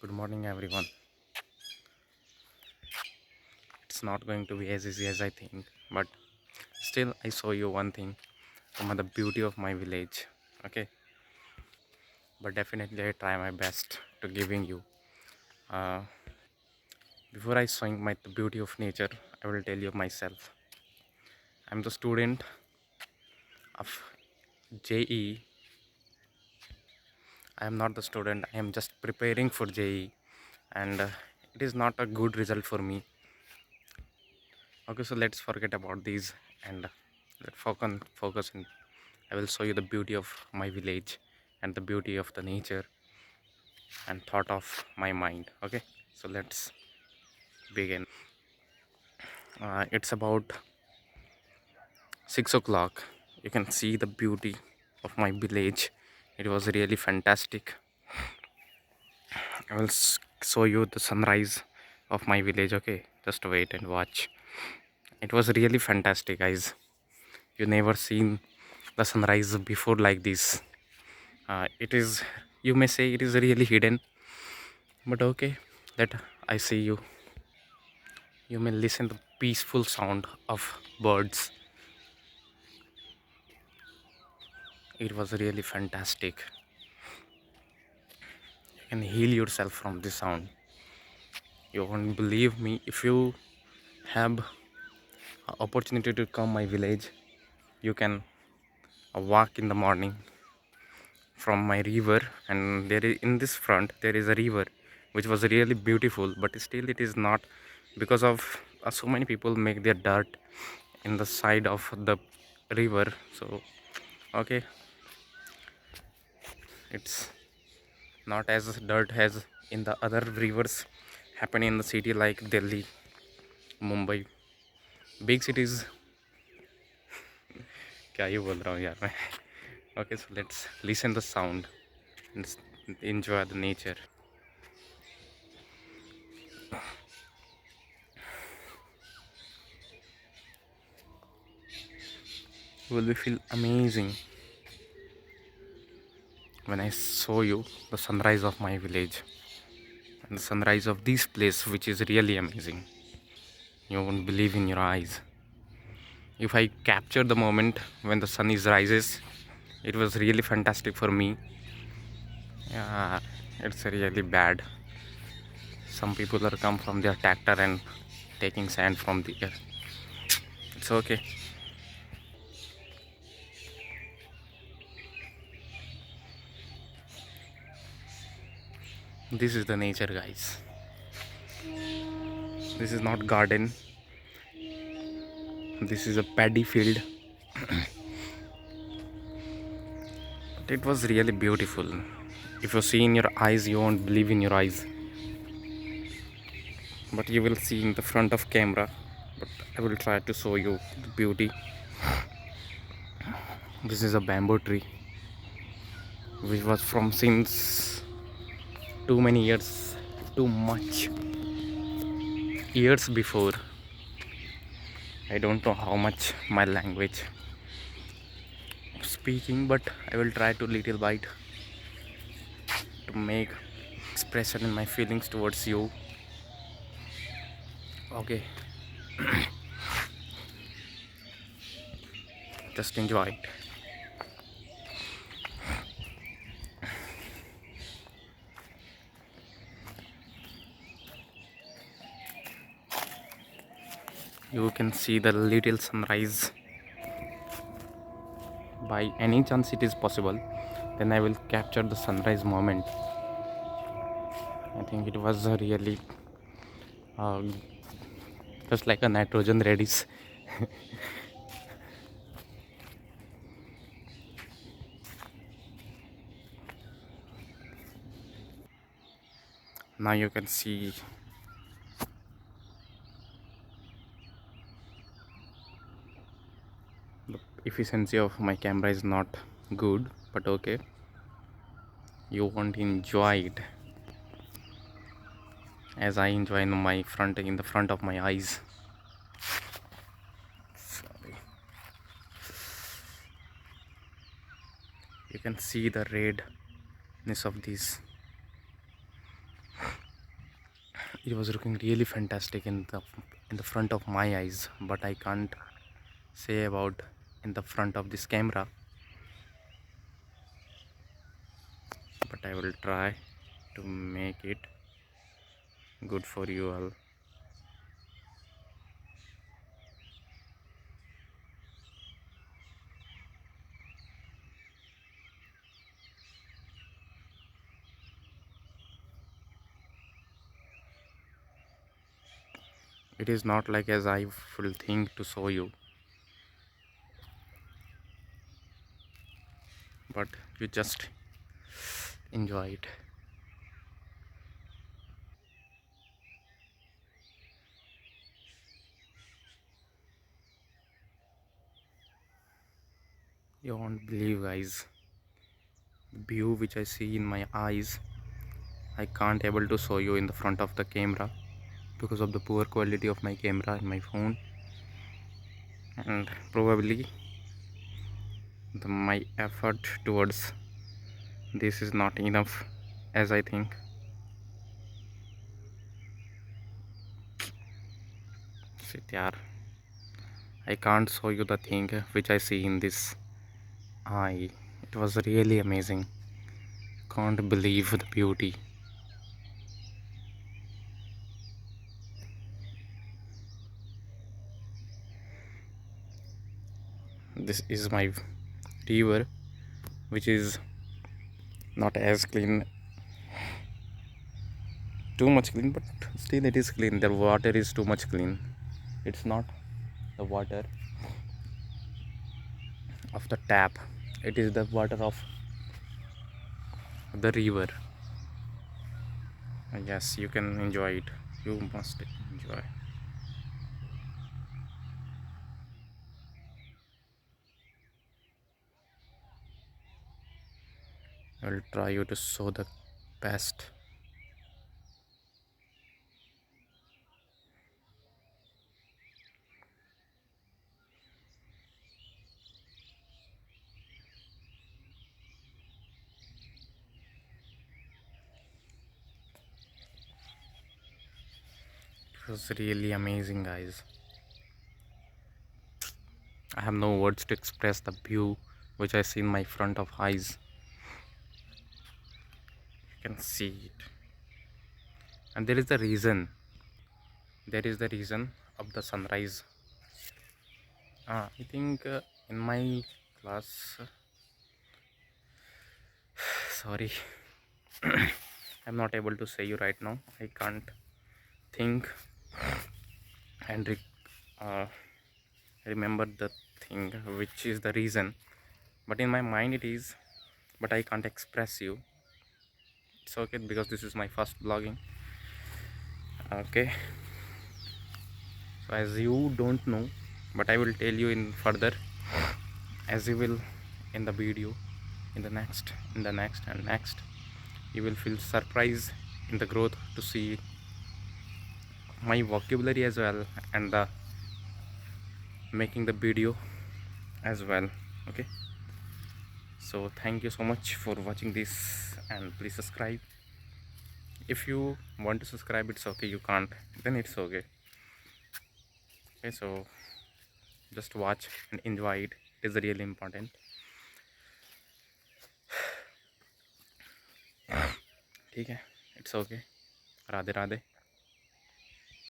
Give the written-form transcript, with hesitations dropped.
Good morning, everyone. It's not going to be as easy as I think, but still, I show you one thing about the beauty of my village. Okay, but definitely, I try my best to giving you. Uh, Before I showing my the beauty of nature, I will tell you myself. I'm the student of JE. I am not the student. I am just preparing for JE, and it is not a good result for me. Okay, so let's forget about these and let's focus in. I will show you the beauty of my village and the beauty of the nature and thought of my mind. Okay, so let's begin. It's about 6 o'clock. You can see the beauty of my village. It was really fantastic. I will show you the sunrise of my village. Okay, just wait and watch. It was really fantastic, guys. You never seen the sunrise before like this. It is, you may say, it is really hidden, but okay, that I see you. You may listen to peaceful sound of birds. It was really fantastic. You can heal yourself from the sound. You won't believe me if you have a opportunity to come my village. You can walk in the morning from my river, and there is in this front there is a river which was really beautiful, but still it is not because of so many people make their dirt in the side of the river. So okay, it's not as dirt as in the other rivers happen in the city like Delhi, Mumbai, big cities. क्या ही बोल रहा हूँ यार मैं. Okay, so let's listen the sound and enjoy the nature. You will feel amazing when I show you the sunrise of my village and the sunrise of this place, which is really amazing. You won't believe in your eyes. If I capture the moment when the sun is rises, it was really fantastic for me. Yeah, it's really bad. Some people are come from their tractor and taking sand from the air. It's okay. This is the nature, guys. This is not garden. This is a paddy field. It was really beautiful. If you see in your eyes, you won't believe in your eyes. But you will see in the front of camera. But I will try to show you the beauty. This is a bamboo tree which was from since too many years, too much years before. I don't know how much my language speaking, but I will try to little bite to make expression in my feelings towards you. Okay, just enjoy it. You can see the little sunrise. By any chance it is possible, then I will capture the sunrise moment. I think it was really uh, just like a nitrogen release. Now you can see the efficiency of my camera is not good, but okay, you won't enjoy it as I enjoy in the front of my eyes. Sorry. You can see the redness of this. it was looking really fantastic in the front of my eyes, but I can't say about in the front of this camera, but I will try to make it good for you all. It is not like as I will think to show you, but you just enjoy it. You won't believe, guys, the view which I see in my eyes. I can't able to show you in the front of the camera because of the poor quality of my camera in my phone, and probably my effort towards this is not enough as I think. Shit, yaar. I can't show you the thing which I see in this eye. It was really amazing. Can't believe the beauty. This is my river, which is not as clean, too much clean, but still it is clean. The water is too much clean. It's not the water of the tap, it is the water of the river. Yes, you can enjoy it. You must enjoy. I will try you to show the best. It was really amazing, guys. I have no words to express the view which I see in my front of eyes. You can see it, and there is the reason. There is the reason of the sunrise. I think in my class. Sorry, I'm not able to say you right now. I can't think and uh, remember the thing which is the reason, but in my mind it is, but I can't express you. It's okay because this is my first blogging. Okay, so as you don't know, but I will tell you in further, as you will in the video, in the next, and next, you will feel surprise in the growth to see my vocabulary as well, and the making the video as well. Okay, so thank you so much for watching this, and please subscribe. If you want to subscribe, it's okay. You can't, then it's okay. Okay, so just watch and enjoy it. It is really important. ठीक है, it's okay. Radhe Radhe.